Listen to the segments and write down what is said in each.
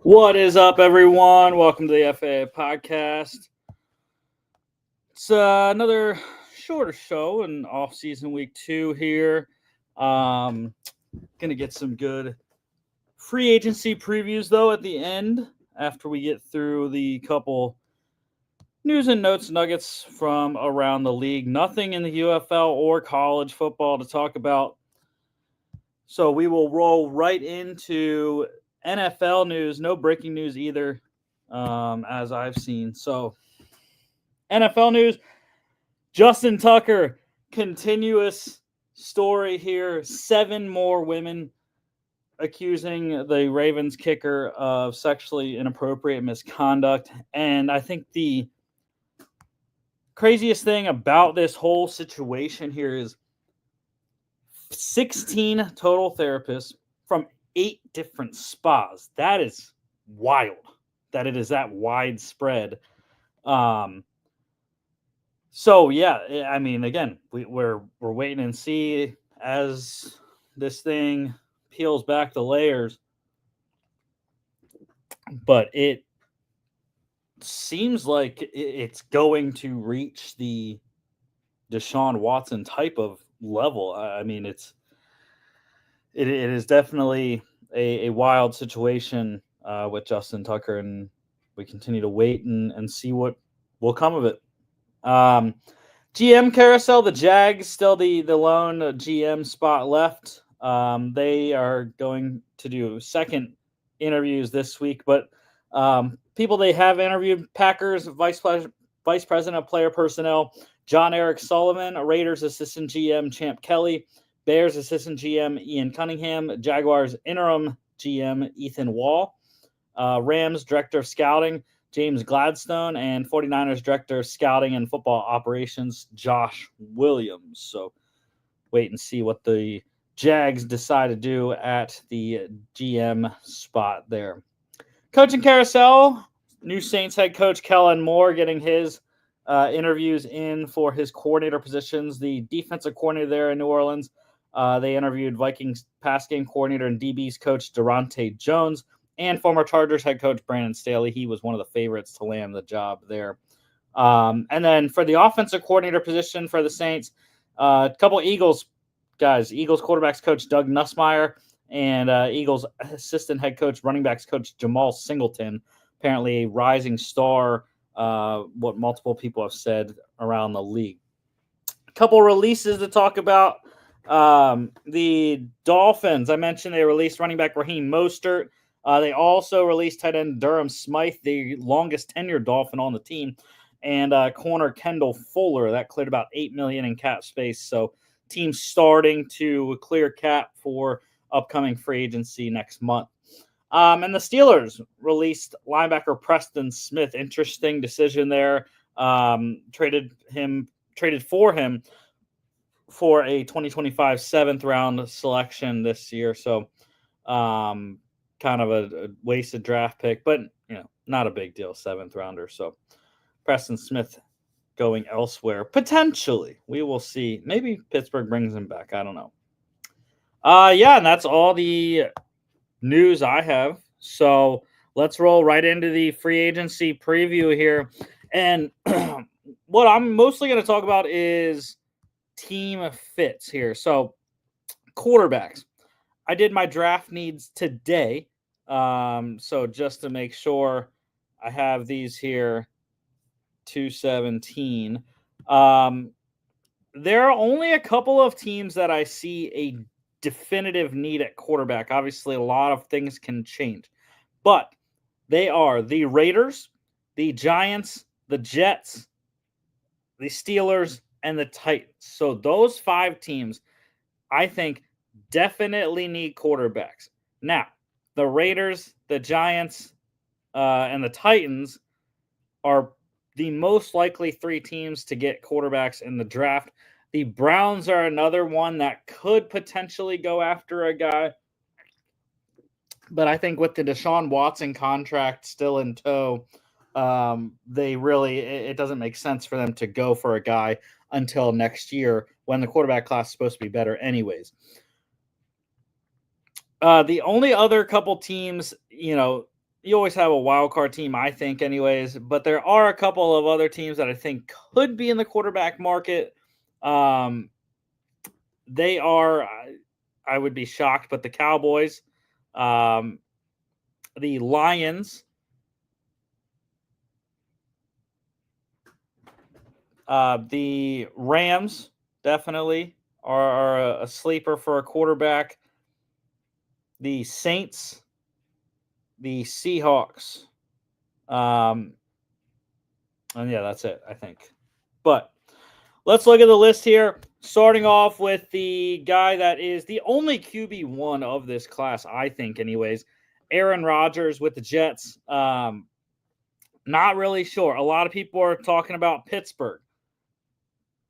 What is up, everyone? Welcome to the FAA podcast. It's another shorter show in off-season week 2 here. Gonna get some good free agency previews, though, at the end after we get through the couple news and notes nuggets from around the league. Nothing in the UFL or college football to talk about. So we will roll right into NFL news. No breaking news either, as I've seen. So NFL news, Justin Tucker, continuous story here. 7 more women accusing the Ravens kicker of sexually inappropriate misconduct. And I think the craziest thing about this whole situation here is 16 total therapists from 8 different spas. That is wild that it is that widespread. So yeah, I mean, again, we're waiting and see as this thing peels back the layers. But it seems like it's going to reach the Deshaun Watson type of level. I mean, it is definitely a wild situation with Justin Tucker, and we continue to wait and see what will come of it. GM carousel, the Jags still the lone GM spot left. They are going to do second interviews this week, but people they have interviewed: Packers vice president of player personnel John Eric Sullivan, Raiders assistant GM Champ Kelly, Bears assistant GM Ian Cunningham, Jaguars interim GM Ethan Wall, Rams director of scouting James Gladstone, and 49ers director of scouting and football operations Josh Williams. So wait and see what the Jags decide to do at the GM spot there. Coaching carousel, new Saints head coach Kellen Moore getting his interviews in for his coordinator positions. The defensive coordinator there in New Orleans, they interviewed Vikings pass game coordinator and DBs coach Durante Jones and former Chargers head coach Brandon Staley. He was one of the favorites to land the job there. And then for the offensive coordinator position for the Saints, a couple Eagles guys, Eagles quarterbacks coach Doug Nussmeier and Eagles assistant head coach running backs coach Jamal Singleton, apparently a rising star, what multiple people have said around the league. A couple releases to talk about. The Dolphins, I mentioned they released running back Raheem Mostert. They also released tight end Durham Smythe, the longest tenured Dolphin on the team, and corner Kendall Fuller. That cleared about $8 million in cap space. So team's starting to clear cap for upcoming free agency next month. And the Steelers released linebacker Preston Smith. Interesting decision there. Traded for him for a 2025 7th round selection this year. So kind of a wasted draft pick, but not a big deal, 7th rounder. So Preston Smith going elsewhere potentially. We will see. Maybe Pittsburgh brings him back. I don't know. And that's all the news I have. So let's roll right into the free agency preview here. And what I'm mostly going to talk about is team fits here. So quarterbacks. I did my draft needs today. So just to make sure I have these here, 217. There are only a couple of teams that I see a definitive need at quarterback. Obviously, a lot of things can change. But they are the Raiders, the Giants, the Jets, the Steelers, and the Titans. So those 5 teams, I think, definitely need quarterbacks. Now, the Raiders, the Giants, and the Titans are the most likely 3 teams to get quarterbacks in the draft. The Browns are another one that could potentially go after a guy. But I think with the Deshaun Watson contract still in tow, it doesn't make sense for them to go for a guy until next year when the quarterback class is supposed to be better anyways. The only other couple teams, you always have a wild card team, I think, anyways. But there are a couple of other teams that I think could be in the quarterback market. Um, they are, I would be shocked, but the Cowboys, um, the Lions, the Rams definitely are a sleeper for a quarterback. The Saints, the Seahawks, um, and yeah, that's it, I think. But let's look at the list here. Starting off with the guy that is the only QB1 of this class, I think, anyways. Aaron Rodgers with the Jets. Not really sure. A lot of people are talking about Pittsburgh.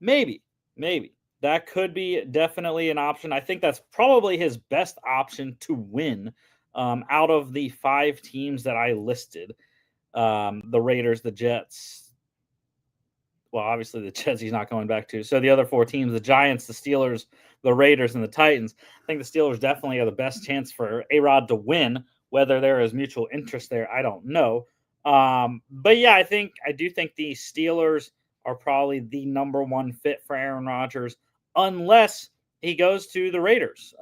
Maybe, maybe. That could be definitely an option. I think that's probably his best option to win out of the 5 teams that I listed. The Raiders, the Jets, well, obviously the Jets he's not going back to. So the other 4 teams, the Giants, the Steelers, the Raiders, and the Titans. I think the Steelers definitely are the best chance for A-Rod to win. Whether there is mutual interest there, I don't know. But yeah, I do think the Steelers are probably the number one fit for Aaron Rodgers, unless he goes to the Raiders,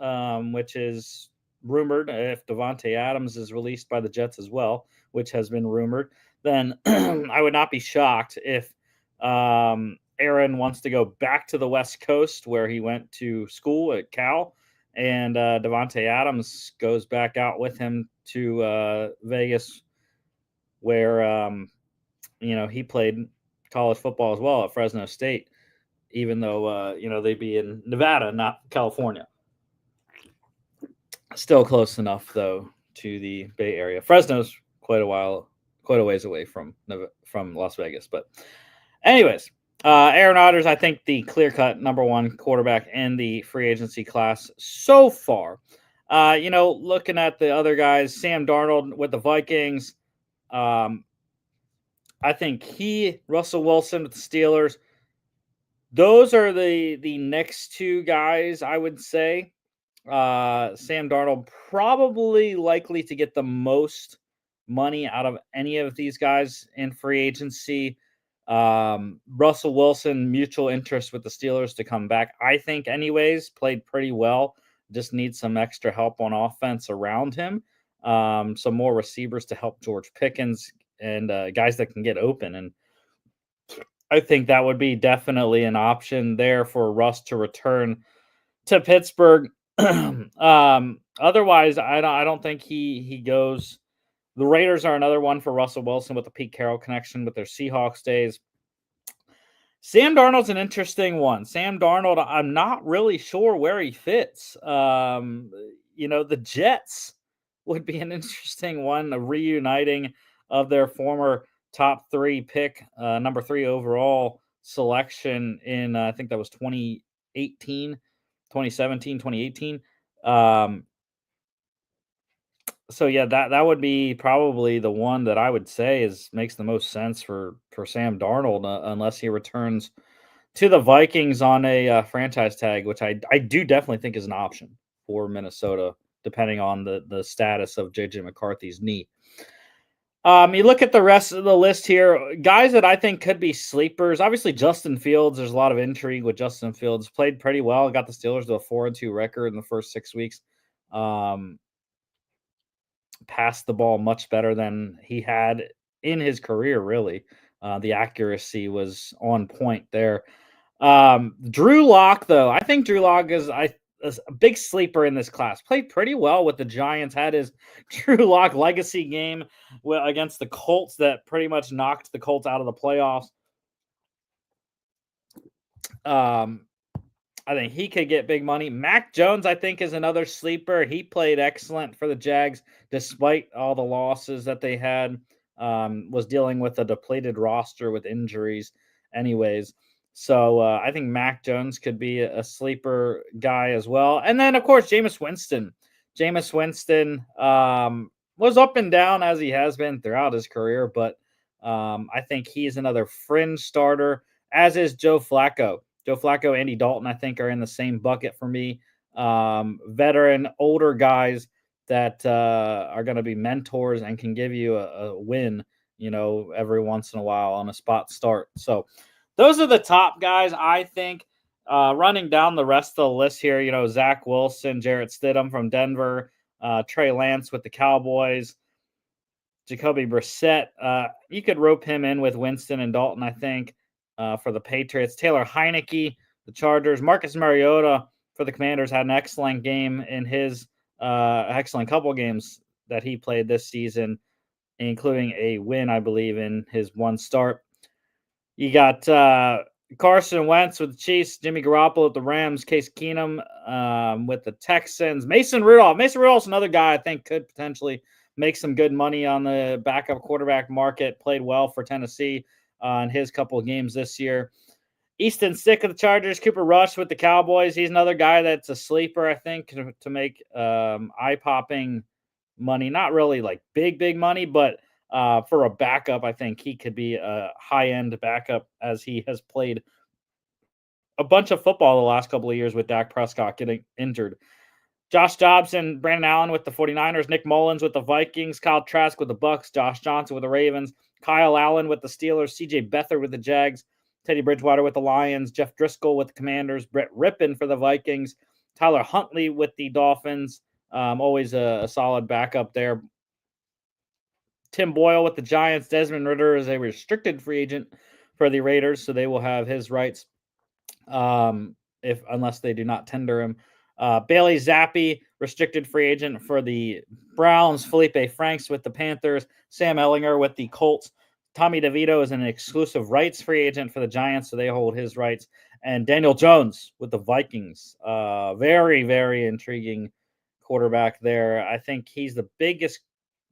which is rumored. If Devontae Adams is released by the Jets as well, which has been rumored, then I would not be shocked if Aaron wants to go back to the West Coast where he went to school at Cal, and Devontae Adams goes back out with him to Vegas, where he played college football as well at Fresno State, even though they'd be in Nevada, not California. Still close enough though to the Bay Area. Fresno's quite a ways away from Las Vegas, but anyways, Aaron Rodgers, I think the clear-cut number one quarterback in the free agency class so far. Looking at the other guys, Sam Darnold with the Vikings. I think Russell Wilson with the Steelers. Those are the next 2 guys I would say. Sam Darnold probably likely to get the most money out of any of these guys in free agency. Russell Wilson, mutual interest with the Steelers to come back. I think, anyways, played pretty well. Just needs some extra help on offense around him. Some more receivers to help George Pickens and guys that can get open. And I think that would be definitely an option there for Russ to return to Pittsburgh. Otherwise, I don't think he goes. The Raiders are another one for Russell Wilson with the Pete Carroll connection with their Seahawks days. Sam Darnold's an interesting one. Sam Darnold, I'm not really sure where he fits. The Jets would be an interesting one, a reuniting of their former top 3 pick, number 3 overall selection in, I think that was 2018, 2017, 2018. So yeah, that would be probably the one that I would say makes the most sense for Sam Darnold, unless he returns to the Vikings on a franchise tag, which I do definitely think is an option for Minnesota, depending on the status of JJ McCarthy's knee. You look at the rest of the list here, guys that I think could be sleepers. Obviously, Justin Fields. There's a lot of intrigue with Justin Fields. Played pretty well. Got the Steelers to a 4-2 record in the first 6 weeks. Passed the ball much better than he had in his career, really. The accuracy was on point there. Drew Lock, though, I think Drew Lock is a big sleeper in this class. Played pretty well with the Giants. Had his Drew Lock legacy game against the Colts that pretty much knocked the Colts out of the playoffs. I think he could get big money. Mac Jones, I think, is another sleeper. He played excellent for the Jags despite all the losses that they had. Was dealing with a depleted roster with injuries anyways. So I think Mac Jones could be a sleeper guy as well. And then, of course, Jameis Winston. Jameis Winston was up and down as he has been throughout his career, but I think he's another fringe starter, as is Joe Flacco. Joe Flacco, Andy Dalton, I think, are in the same bucket for me. Veteran, older guys that are going to be mentors and can give you a win, every once in a while on a spot start. So those are the top guys, I think. Running down the rest of the list here, Zach Wilson, Jarrett Stidham from Denver, Trey Lance with the Cowboys, Jacoby Brissett. You could rope him in with Winston and Dalton, I think, for the Patriots. Taylor Heineke, the Chargers. Marcus Mariota for the Commanders had an excellent game in his excellent couple games that he played this season, including a win, I believe, in his one start. You got Carson Wentz with the Chiefs, Jimmy Garoppolo with the Rams, Case Keenum with the Texans, Mason Rudolph. Mason Rudolph's another guy I think could potentially make some good money on the backup quarterback market. Played well for Tennessee in his couple of games this year. Easton Stick of the Chargers, Cooper Rush with the Cowboys. He's another guy that's a sleeper, I think, to make eye-popping money. Not really like big money, but for a backup, I think he could be a high-end backup as he has played a bunch of football the last couple of years with Dak Prescott getting injured. Josh Dobson, Brandon Allen with the 49ers, Nick Mullins with the Vikings, Kyle Trask with the Bucks, Josh Johnson with the Ravens, Kyle Allen with the Steelers, CJ Beathard with the Jags, Teddy Bridgewater with the Lions, Jeff Driscoll with the Commanders, Brett Rippon for the Vikings, Tyler Huntley with the Dolphins, always a solid backup there. Tim Boyle with the Giants, Desmond Ridder is a restricted free agent for the Raiders, so they will have his rights unless they do not tender him. Bailey Zappi, restricted free agent for the Browns. Felipe Franks with the Panthers. Sam Ellinger with the Colts. Tommy DeVito is an exclusive rights free agent for the Giants, so they hold his rights. And Daniel Jones with the Vikings. Very, very intriguing quarterback there. I think he's the biggest,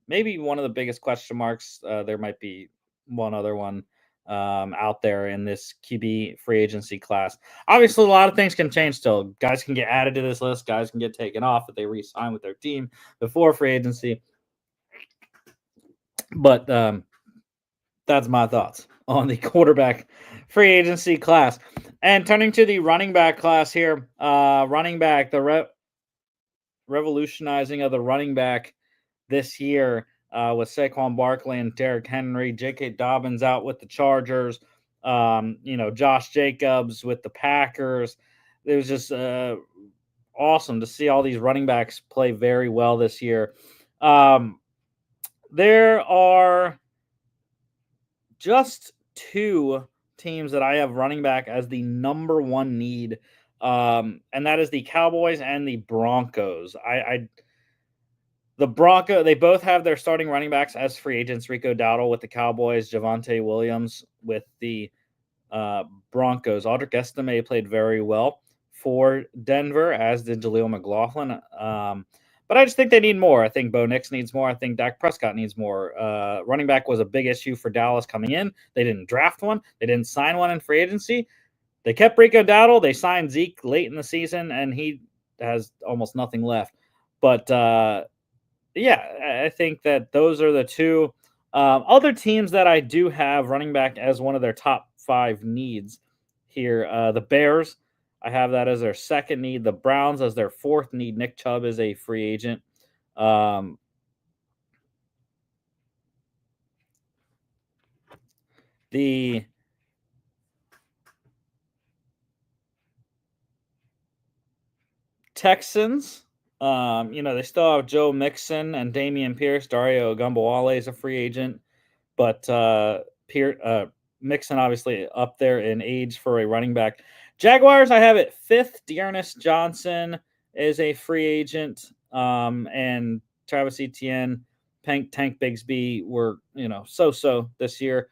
maybe one of the biggest question marks. There might be one other one out there in this QB free agency class. Obviously, a lot of things can change still. Guys can get added to this list. Guys can get taken off if they re-sign with their team before free agency. But that's my thoughts on the quarterback free agency class. And turning to the running back class here, running back, the revolutionizing of the running back this year with Saquon Barkley and Derrick Henry, J.K. Dobbins out with the Chargers, Josh Jacobs with the Packers. It was just awesome to see all these running backs play very well this year. There are just two teams that I have running back as the number one need, and that is the Cowboys and the Broncos. They both have their starting running backs as free agents. Rico Dowdle with the Cowboys, Javonte Williams with the Broncos. Audric Estime played very well for Denver, as did Jaleel McLaughlin. But I just think they need more. I think Bo Nix needs more. I think Dak Prescott needs more. Running back was a big issue for Dallas coming in. They didn't draft one. They didn't sign one in free agency. They kept Rico Dowdle. They signed Zeke late in the season, and he has almost nothing left. But yeah, I think that those are the two other teams that I do have running back as one of their top 5 needs here. The Bears, I have that as their second need. The Browns as their 4th need. Nick Chubb is a free agent. The Texans, they still have Joe Mixon and Damian Pierce. Dario Ogunbowale is a free agent, but Mixon obviously up there in age for a running back. Jaguars, I have it 5th. Dearness Johnson is a free agent, and Travis Etienne, Tank Bigsby were so this year.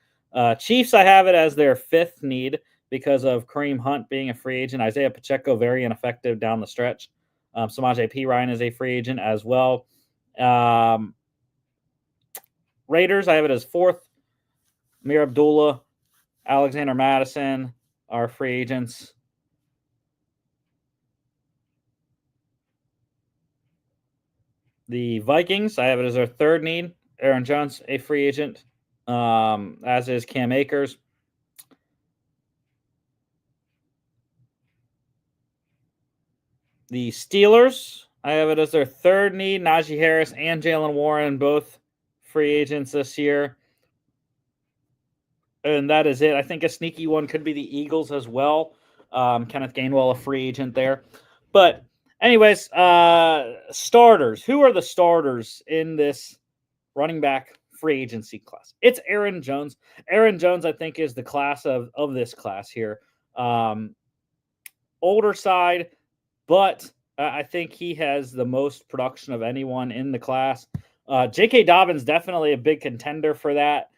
Chiefs, I have it as their 5th need because of Kareem Hunt being a free agent. Isaiah Pacheco, very ineffective down the stretch. Samaje Perine is a free agent as well. Raiders, I have it as 4th. Amir Abdullah, Alexander Madison are free agents. The Vikings, I have it as their 3rd need. Aaron Jones, a free agent, as is Cam Akers. The Steelers, I have it as their third need. Najee Harris and Jalen Warren, both free agents this year. And that is it. I think a sneaky one could be the Eagles as well. Kenneth Gainwell, a free agent there. But anyways, starters. Who are the starters in this running back free agency class? It's Aaron Jones. Aaron Jones, I think, is the class of this class here. Older side, but I think he has the most production of anyone in the class. J.K. Dobbins, definitely a big contender for that.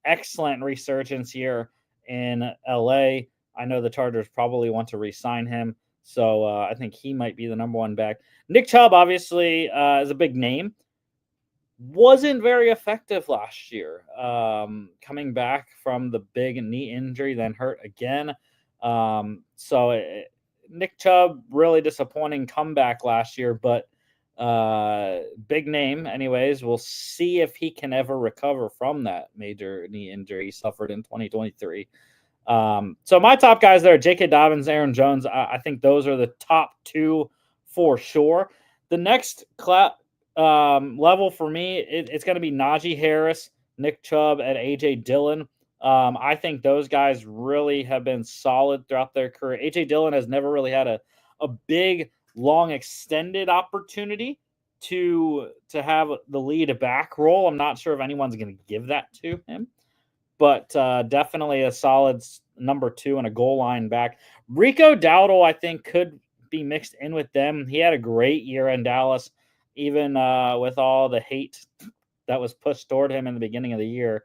Excellent resurgence here in LA. I know the Chargers probably want to re-sign him, so I think he might be the number one back. Nick Chubb, obviously, is a big name. Wasn't very effective last year. Coming back from the big knee injury, then hurt again. Nick Chubb, really disappointing comeback last year, but big name anyways. We'll see if he can ever recover from that major knee injury he suffered in 2023. So my top guys there, J.K. Dobbins, Aaron Jones. I think those are the top two for sure. The next level for me, it's going to be Najee Harris, Nick Chubb, and A.J. Dillon. I think those guys really have been solid throughout their career. A.J. Dillon has never really had a big, long, extended opportunity to have the lead back role. I'm not sure if anyone's going to give that to him, but definitely a solid number two and a goal line back. Rico Dowdle, I think, could be mixed in with them. He had a great year in Dallas, even with all the hate that was pushed toward him in the beginning of the year.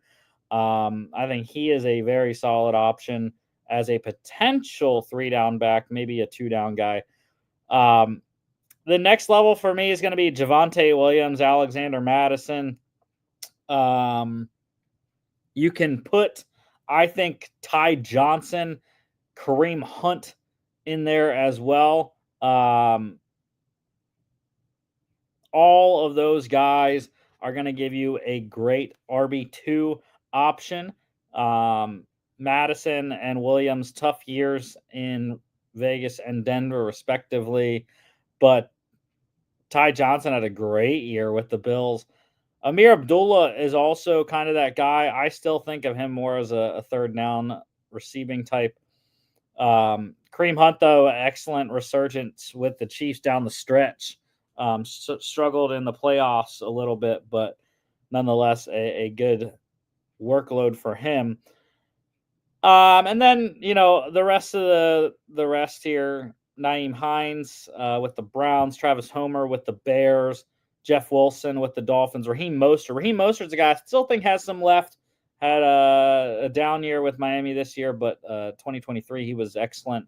I think he is a very solid option as a potential 3-down back, maybe a 2-down guy. The next level for me is going to be Javonte Williams, Alexander Madison. You can put, I think, Ty Johnson, Kareem Hunt in there as well. All of those guys are going to give you a great RB2 option. Madison and Williams, tough years in Vegas and Denver, respectively. But Ty Johnson had a great year with the Bills. Amir Abdullah is also kind of that guy. I still think of him more as a third down receiving type. Kareem Hunt, though, excellent resurgence with the Chiefs down the stretch. Struggled in the playoffs a little bit, but nonetheless, a good workload for him. And then, the rest of the rest here, Nyheim Hines with the Browns, Travis Homer with the Bears, Jeff Wilson with the Dolphins, Raheem Mostert. Raheem Mostert's a guy I still think has some left. Had a down year with Miami this year, but 2023 he was excellent.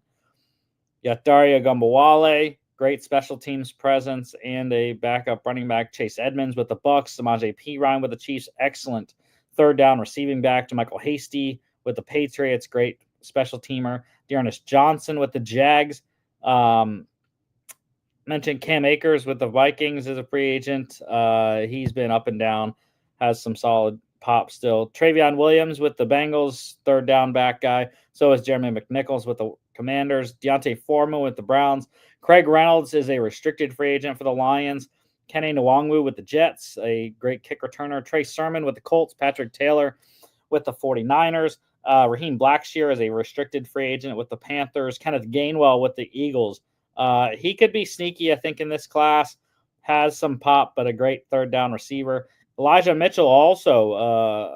You got Dario Gumbawale, great special teams presence, and a backup running back, Chase Edmonds with the Bucks, Samaje Perine with the Chiefs, excellent third down receiving back, JaMycal Hasty with the Patriots, great special teamer, Dearness Johnson with the Jags. Mentioned Cam Akers with the Vikings as a free agent. He's been up and down, has some solid pop still. Travion Williams with the Bengals, third down back guy. So is Jeremy McNichols with the Commanders. Deontay Foreman with the Browns. Craig Reynolds is a restricted free agent for the Lions. Kenny Nwangwu with the Jets, a great kick returner. Trey Sermon with the Colts. Patrick Taylor with the 49ers. Raheem Blackshear is a restricted free agent with the Panthers. Kenneth Gainwell with the Eagles. He could be sneaky, I think, in this class. Has some pop, but a great third down receiver. Elijah Mitchell, also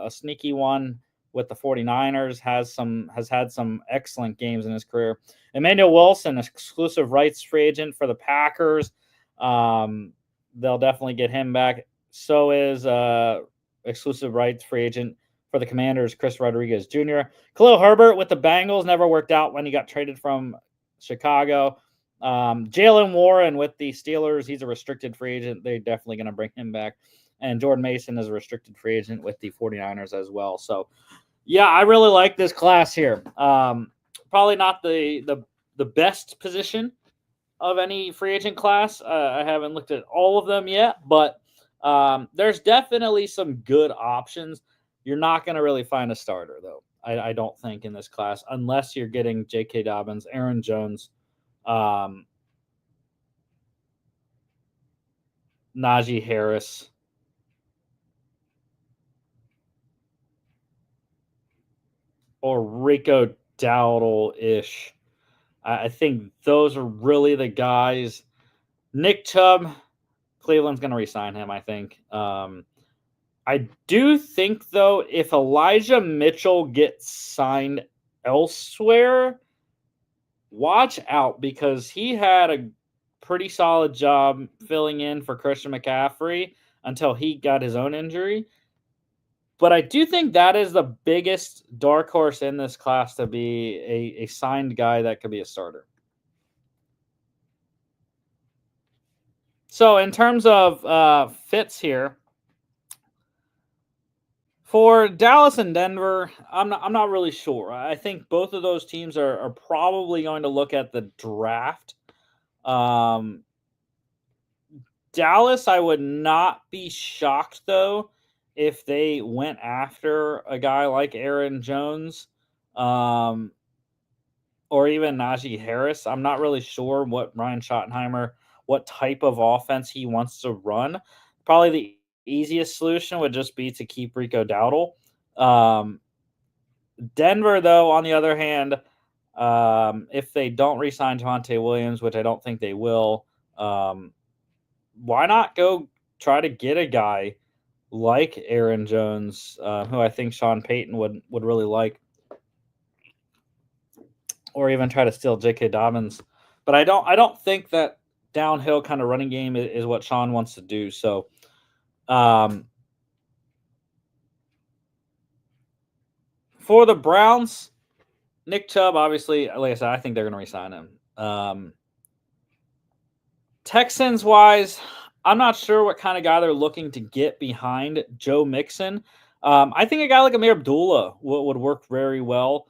a sneaky one with the 49ers, has had some excellent games in his career. Emmanuel Wilson, exclusive rights free agent for the Packers. They'll definitely get him back. So is exclusive rights free agent for the Commanders, Chris Rodriguez Jr. Khalil Herbert with the Bengals never worked out when he got traded from Chicago. Jalen Warren with the Steelers, he's a restricted free agent. They're definitely going to bring him back. And Jordan Mason is a restricted free agent with the 49ers as well. So, yeah, I really like this class here. Probably not the best position of any free agent class. I haven't looked at all of them yet, but there's definitely some good options. You're not going to really find a starter, though, I don't think, in this class, unless you're getting J.K. Dobbins, Aaron Jones, Najee Harris, or Rico Dowdle-ish. I think those are really the guys. Nick Chubb, Cleveland's going to re-sign him, I think. I do think, though, if Elijah Mitchell gets signed elsewhere, watch out because he had a pretty solid job filling in for Christian McCaffrey until he got his own injury. But I do think that is the biggest dark horse in this class to be a signed guy that could be a starter. So in terms of fits here, for Dallas and Denver, I'm not really sure. I think both of those teams are probably going to look at the draft. Dallas, I would not be shocked though if they went after a guy like Aaron Jones, or even Najee Harris. I'm not really sure what Ryan Schottenheimer, what type of offense he wants to run. Probably the easiest solution would just be to keep Rico Dowdle. Denver, though, on the other hand, if they don't re-sign Javonte Williams, which I don't think they will, why not go try to get a guy like Aaron Jones, who I think Sean Payton would really like, or even try to steal J.K. Dobbins. But I don't think that downhill kind of running game is what Sean wants to do. So, for the Browns, Nick Chubb, obviously, like I said, I think they're going to re-sign him. Texans-wise, I'm not sure what kind of guy they're looking to get behind Joe Mixon. I think a guy like Amir Abdullah would work very well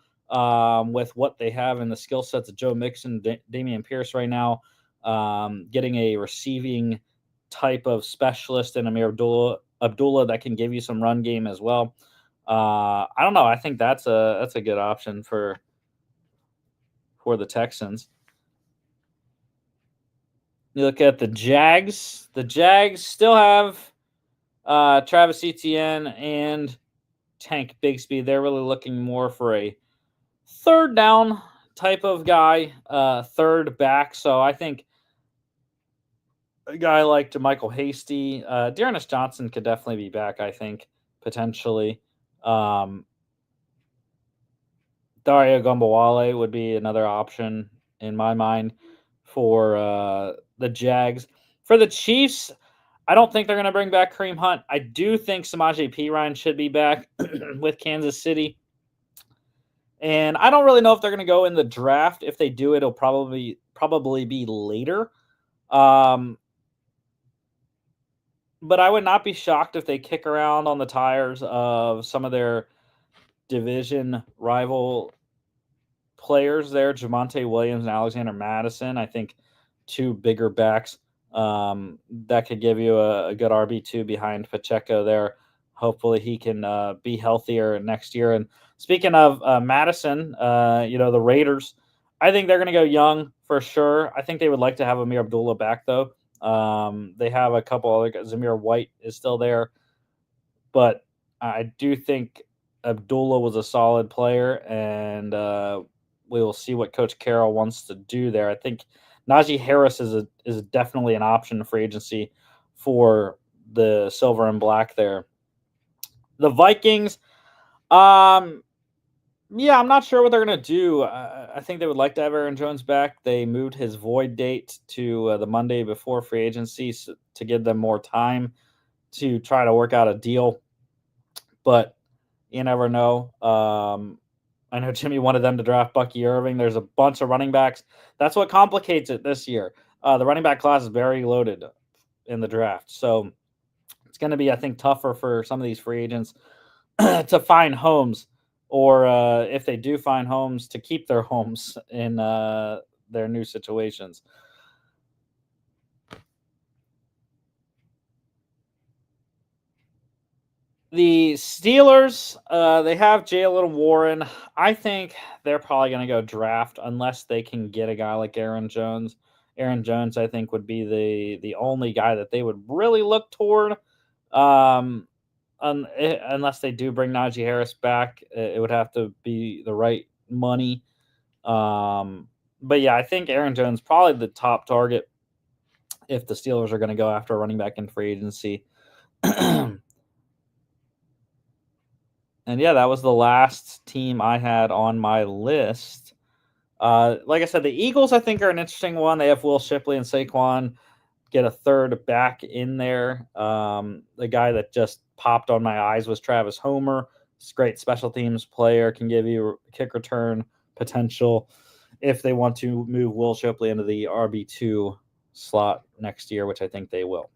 with what they have in the skill sets of Joe Mixon, Damian Pierce right now. Getting a receiving type of specialist in Amir Abdullah that can give you some run game as well. I don't know. I think that's a good option for the Texans. You look at the Jags. The Jags still have Travis Etienne and Tank Bigsby. They're really looking more for a third down type of guy, third back. So I think a guy like DeMichael Hasty, Dearness Johnson could definitely be back, I think, potentially. Dario Gumbawale would be another option in my mind for the Jags. For the Chiefs, I don't think they're going to bring back Kareem Hunt. I do think Samaje Perine should be back with Kansas City. And I don't really know if they're going to go in the draft. If they do, it'll probably be later. But I would not be shocked if they kick around on the tires of some of their division rival players there, Javonte Williams and Alexander Madison. I think two bigger backs that could give you a good RB2 behind Pacheco there. Hopefully he can be healthier next year. And speaking of Madison, the Raiders, I think they're going to go young for sure. I think they would like to have Amir Abdullah back, though. They have a couple other guys. Zamir White is still there. But I do think Abdullah was a solid player, and we will see what Coach Carroll wants to do there. I think Najee Harris is definitely an option for agency for the silver and black there. The Vikings, I'm not sure what they're going to do. I think they would like to have Aaron Jones back. They moved his void date to the Monday before free agency to give them more time to try to work out a deal. But you never know. I know Jimmy wanted them to draft Bucky Irving. There's a bunch of running backs. That's what complicates it this year. The running back class is very loaded in the draft. So it's going to be, I think, tougher for some of these free agents to find homes, or if they do find homes, to keep their homes in their new situations. The Steelers, they have Jaylen Warren. I think they're probably going to go draft unless they can get a guy like Aaron Jones. Aaron Jones, I think, would be the only guy that they would really look toward. Um, unless they do bring Najee Harris back, it would have to be the right money. But yeah, I think Aaron Jones probably the top target if the Steelers are going to go after a running back in free agency. And yeah, that was the last team I had on my list. Like I said, the Eagles I think are an interesting one. They have Will Shipley and Saquon. Get a third back in there. The guy that just popped on my eyes was Travis Homer. He's a great special teams player, can give you kick return potential if they want to move Will Shipley into the RB2 slot next year, which I think they will.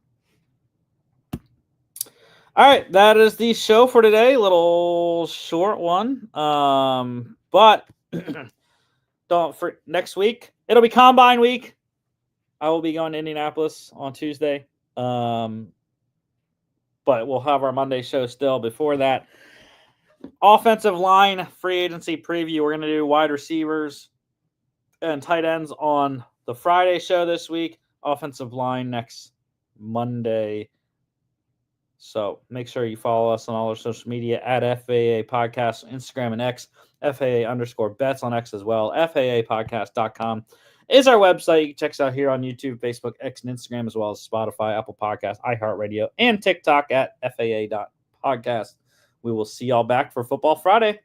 All right, that is the show for today. Little short one. But don't for next week. It'll be Combine week. I will be going to Indianapolis on Tuesday. But we'll have our Monday show still. Before that, offensive line free agency preview. We're going to do wide receivers and tight ends on the Friday show this week. Offensive line next Monday. So make sure you follow us on all our social media at FAA Podcast, Instagram and X, FAA_bets on X as well. FAApodcast.com is our website. You can check us out here on YouTube, Facebook, X, and Instagram, as well as Spotify, Apple Podcasts, iHeartRadio, and TikTok at FAA.podcast. We will see y'all back for Football Friday.